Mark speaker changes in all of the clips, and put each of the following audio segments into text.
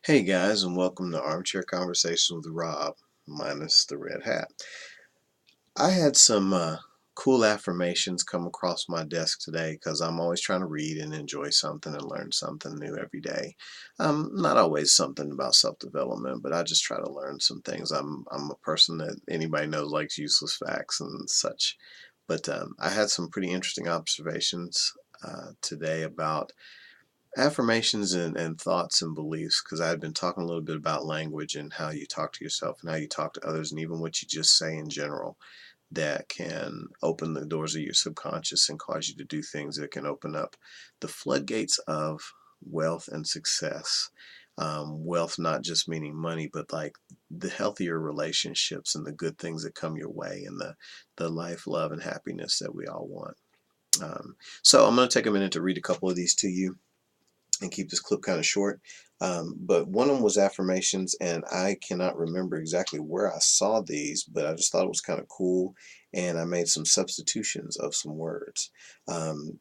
Speaker 1: Hey guys, and welcome to Armchair Conversations with Rob, minus the red hat. I had some cool affirmations come across my desk today because I'm always trying to read and enjoy something and learn something new every day. Not always something about self-development, but I just try to learn some things. I'm a person that anybody knows likes useless facts and such. But I had some pretty interesting observations today about affirmations and thoughts and beliefs, because I had been talking a little bit about language and how you talk to yourself and how you talk to others and even what you just say in general that can open the doors of your subconscious and cause you to do things that can open up the floodgates of wealth and success. Wealth not just meaning money, but like the healthier relationships and the good things that come your way and the life, love, and happiness that we all want. So I'm going to take a minute to read a couple of these to you and keep this clip kind of short. But one of them was affirmations, and I cannot remember exactly where I saw these, but I just thought it was kind of cool, and I made some substitutions of some words. Um,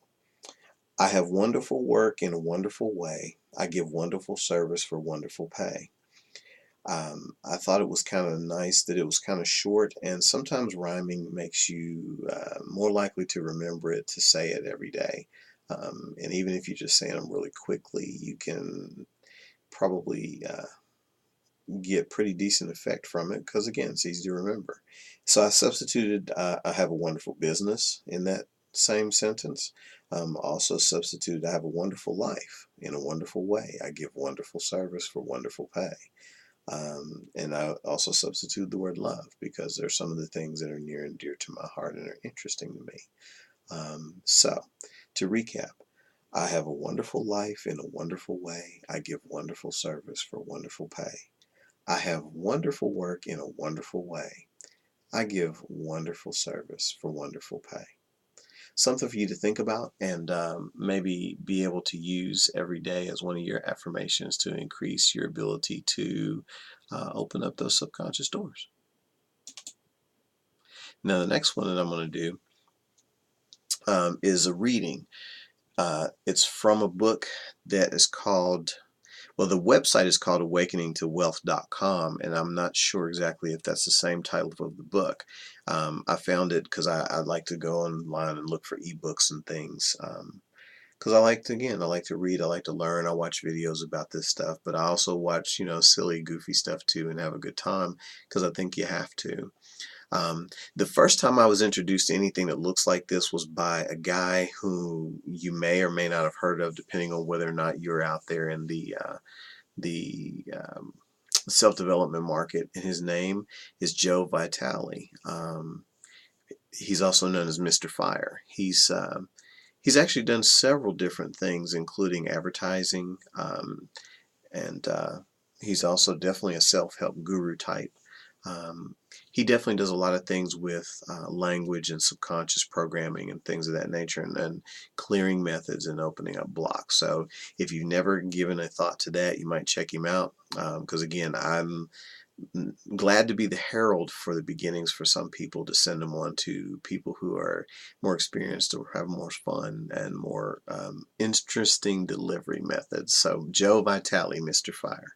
Speaker 1: I have wonderful work in a wonderful way. I give wonderful service for wonderful pay. I thought it was kind of nice that it was kind of short, and sometimes rhyming makes you more likely to remember it to say it every day. And even if you're just saying them really quickly, you can probably get pretty decent effect from it because, again, it's easy to remember. So I substituted I have a wonderful business in that same sentence. Also substituted I have a wonderful life in a wonderful way. I give wonderful service for wonderful pay. And I also substitute the word love because they're some of the things that are near and dear to my heart and are interesting to me. So, to recap, I have a wonderful life in a wonderful way. I give wonderful service for wonderful pay. I have wonderful work in a wonderful way. I give wonderful service for wonderful pay. Something for you to think about and maybe be able to use every day as one of your affirmations to increase your ability to open up those subconscious doors. Now, the next one that I'm going to do is a reading. It's from a book that is called, well, the website is called awakeningtowealth.com, and I'm not sure exactly if that's the same title of the book. I found it because I like to go online and look for ebooks and things. Because I like to, again, I like to read, I like to learn, I watch videos about this stuff, but I also watch, silly, goofy stuff too and have a good time because I think you have to. The first time I was introduced to anything that looks like this was by a guy who you may or may not have heard of, depending on whether or not you're out there in the self-development market. And his name is Joe Vitale. He's also known as Mr. Fire. He's actually done several different things, including advertising, and he's also definitely a self-help guru type. Um, he definitely does a lot of things with language and subconscious programming and things of that nature, and clearing methods and opening up blocks. So if you've never given a thought to that, you might check him out because, again, I'm glad to be the herald for the beginnings for some people to send them on to people who are more experienced or have more fun and more interesting delivery methods. So Joe Vitale, Mr. Fire,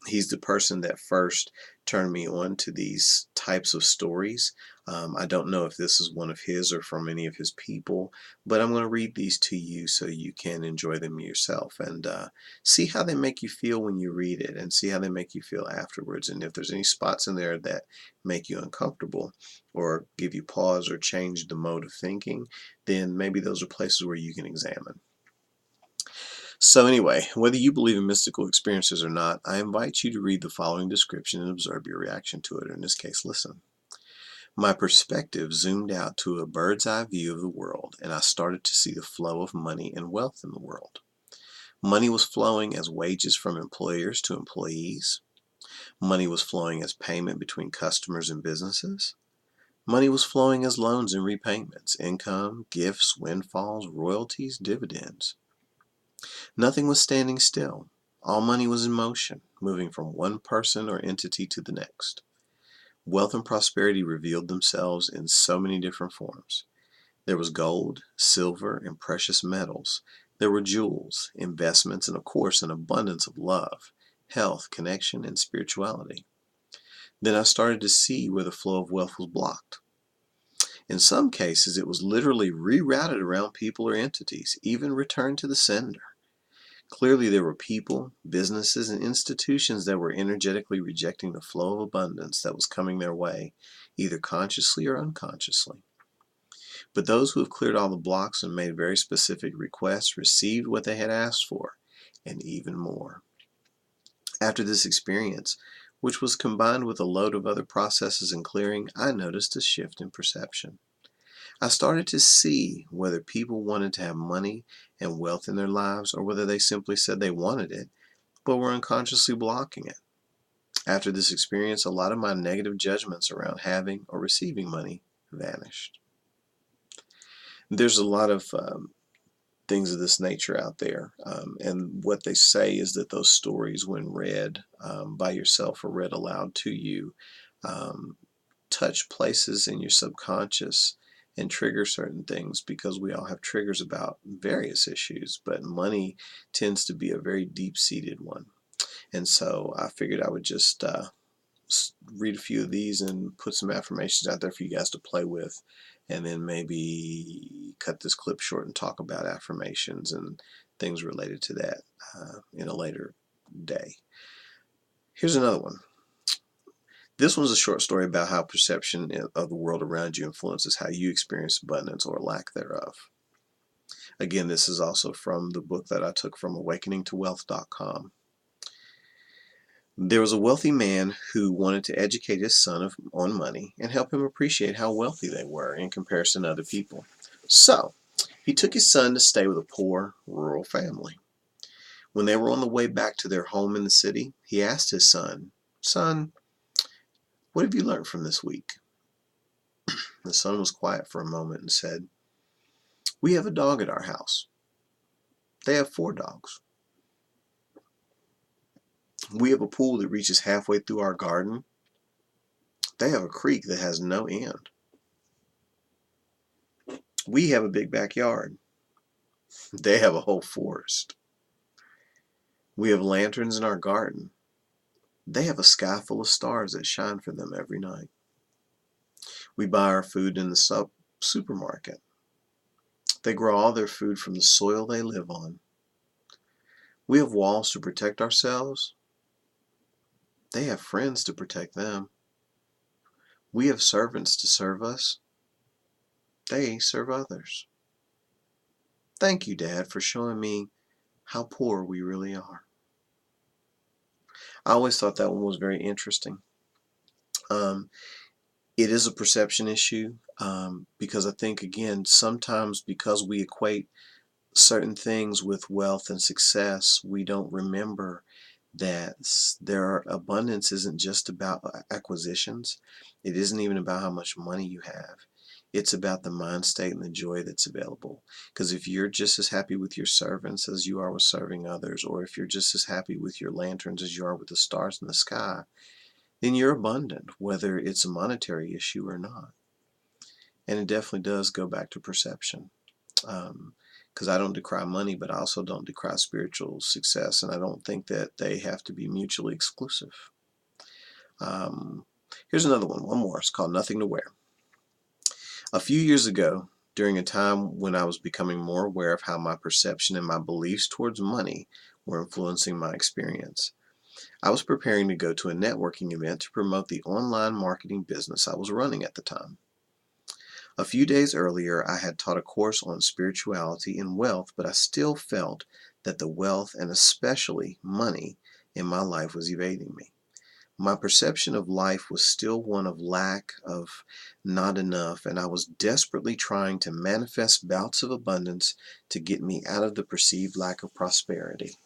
Speaker 1: he's the person that first turned me on to these types of stories. I don't know if this is one of his or from any of his people, but I'm going to read these to you so you can enjoy them yourself and see how they make you feel when you read it and see how they make you feel afterwards. And if there's any spots in there that make you uncomfortable or give you pause or change the mode of thinking, then maybe those are places where you can examine. So anyway, whether you believe in mystical experiences or not, I invite you to read the following description and observe your reaction to it, or in this case, listen. My perspective zoomed out to a bird's eye view of the world, and I started to see the flow of money and wealth in the world. Money was flowing as wages from employers to employees. Money was flowing as payment between customers and businesses. Money was flowing as loans and repayments, income, gifts, windfalls, royalties, dividends. Nothing was standing still. All money was in motion, moving from one person or entity to the next. Wealth and prosperity revealed themselves in so many different forms. There was gold, silver, and precious metals. There were jewels, investments, and of course an abundance of love, health, connection, and spirituality. Then I started to see where the flow of wealth was blocked. In some cases, it was literally rerouted around people or entities, even returned to the sender. Clearly, there were people, businesses, and institutions that were energetically rejecting the flow of abundance that was coming their way, either consciously or unconsciously. But those who have cleared all the blocks and made very specific requests received what they had asked for, and even more. After this experience, which was combined with a load of other processes and clearing, I noticed a shift in perception. I started to see whether people wanted to have money and wealth in their lives or whether they simply said they wanted it, but were unconsciously blocking it. After this experience, a lot of my negative judgments around having or receiving money vanished. There's a lot of things of this nature out there, and what they say is that those stories, when read by yourself or read aloud to you, um, touch places in your subconscious and trigger certain things, because we all have triggers about various issues, but money tends to be a very deep-seated one. And so I figured I would just read a few of these and put some affirmations out there for you guys to play with, and then maybe cut this clip short and talk about affirmations and things related to that in a later day. Here's another one. This one's a short story about how perception of the world around you influences how you experience abundance or lack thereof. Again, this is also from the book that I took from awakeningtowealth.com. There was a wealthy man who wanted to educate his son on money and help him appreciate how wealthy they were in comparison to other people. So, he took his son to stay with a poor, rural family. When they were on the way back to their home in the city, he asked his son, "Son, what have you learned from this week?" The son was quiet for a moment and said, "We have a dog at our house. They have 4 dogs. We have a pool that reaches halfway through our garden. They have a creek that has no end. We have a big backyard. They have a whole forest. We have lanterns in our garden. They have a sky full of stars that shine for them every night. We buy our food in the supermarket. They grow all their food from the soil they live on. We have walls to protect ourselves. They have friends to protect them. We have servants to serve us. They serve others. Thank you, Dad, for showing me how poor we really are." I always thought that one was very interesting. Um, it is a perception issue, because I think, again, sometimes because we equate certain things with wealth and success, we don't remember that abundance isn't just about acquisitions. It isn't even about how much money you have. It's about the mind state and the joy that's available. Because if you're just as happy with your servants as you are with serving others, or if you're just as happy with your lanterns as you are with the stars in the sky, then you're abundant, whether it's a monetary issue or not. And it definitely does go back to perception. Because I don't decry money, but I also don't decry spiritual success, and I don't think that they have to be mutually exclusive. Here's another one more. It's called Nothing to Wear. A few years ago, during a time when I was becoming more aware of how my perception and my beliefs towards money were influencing my experience, I was preparing to go to a networking event to promote the online marketing business I was running at the time. A few days earlier, I had taught a course on spirituality and wealth, but I still felt that the wealth, and especially money, in my life was evading me. My perception of life was still one of lack, of not enough, and I was desperately trying to manifest bouts of abundance to get me out of the perceived lack of prosperity.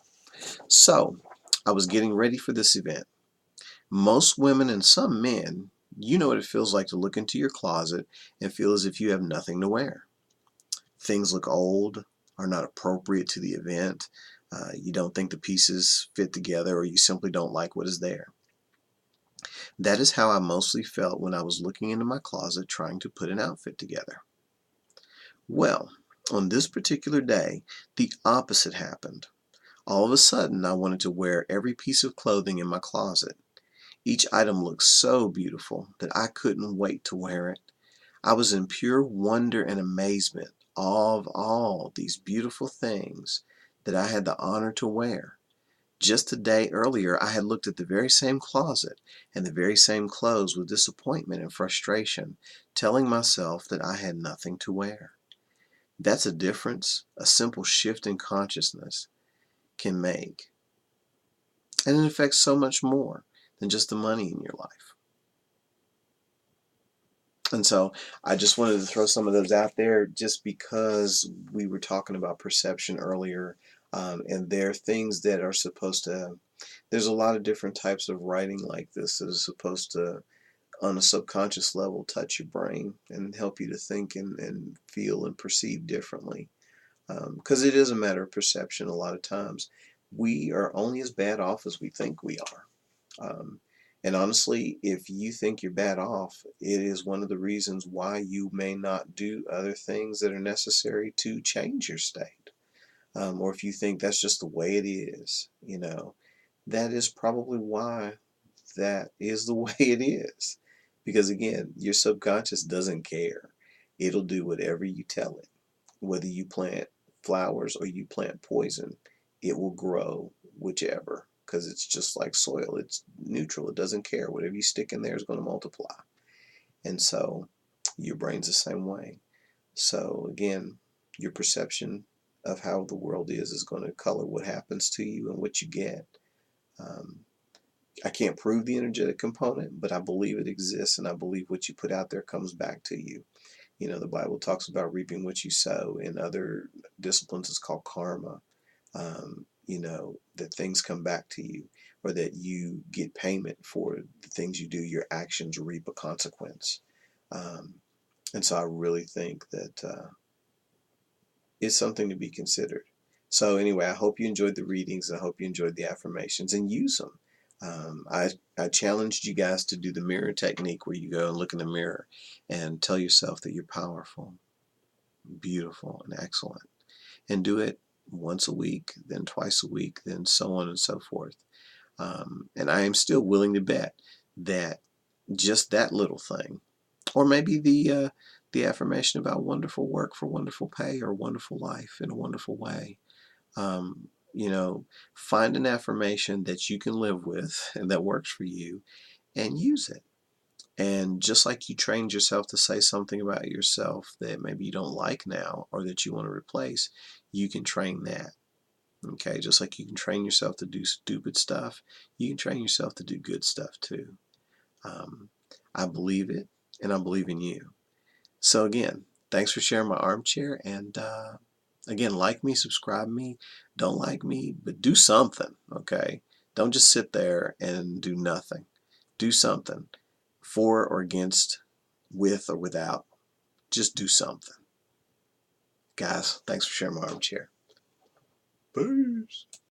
Speaker 1: So, I was getting ready for this event. Most women and some men, you know what it feels like to look into your closet and feel as if you have nothing to wear. Things look old, are not appropriate to the event. You don't think the pieces fit together, or you simply don't like what is there. That is how I mostly felt when I was looking into my closet trying to put an outfit together. Well, on this particular day, the opposite happened. All of a sudden, I wanted to wear every piece of clothing in my closet. Each item looked so beautiful that I couldn't wait to wear it. I was in pure wonder and amazement of all these beautiful things that I had the honor to wear. Just a day earlier, I had looked at the very same closet and the very same clothes with disappointment and frustration, telling myself that I had nothing to wear. That's a difference a simple shift in consciousness can make. And it affects so much more than just the money in your life. And so I just wanted to throw some of those out there just because we were talking about perception earlier. And there are things that are supposed to, there's a lot of different types of writing like this that is supposed to, on a subconscious level, touch your brain and help you to think and feel and perceive differently. Because it is a matter of perception a lot of times. We are only as bad off as we think we are. Um, and honestly, if you think you're bad off, it is one of the reasons why you may not do other things that are necessary to change your state. Or if you think that's just the way it is, that is probably why that is the way it is. Because again, your subconscious doesn't care. It'll do whatever you tell it. Whether you plant flowers or you plant poison, it will grow whichever, because it's just like soil. It's neutral. It doesn't care. Whatever you stick in there is going to multiply. And so your brain's the same way. So again, your perception of how the world is going to color what happens to you and what you get. Um, I can't prove the energetic component, but I believe it exists, and I believe what you put out there comes back to you. The Bible talks about reaping what you sow. In other disciplines, it's called karma. That things come back to you, or that you get payment for the things you do. Your actions reap a consequence. Um, and so I really think that it's something to be considered. So anyway, I hope you enjoyed the readings, and I hope you enjoyed the affirmations and use them. I challenged you guys to do the mirror technique, where you go and look in the mirror and tell yourself that you're powerful, beautiful, and excellent. And do it once a week, then twice a week, then so on and so forth. And I am still willing to bet that just that little thing, or maybe the affirmation about wonderful work for wonderful pay, or wonderful life in a wonderful way. Um, find an affirmation that you can live with and that works for you, and use it. And just like you trained yourself to say something about yourself that maybe you don't like now, or that you want to replace, you can train that. Okay, just like you can train yourself to do stupid stuff, you can train yourself to do good stuff too. Um, I believe it, and I believe in you. So again, thanks for sharing my armchair. And again, like me, subscribe me. Don't like me, but do something. Okay, don't just sit there and do nothing. Do something, for or against, with or without. Just do something. Guys, thanks for sharing my armchair. Peace.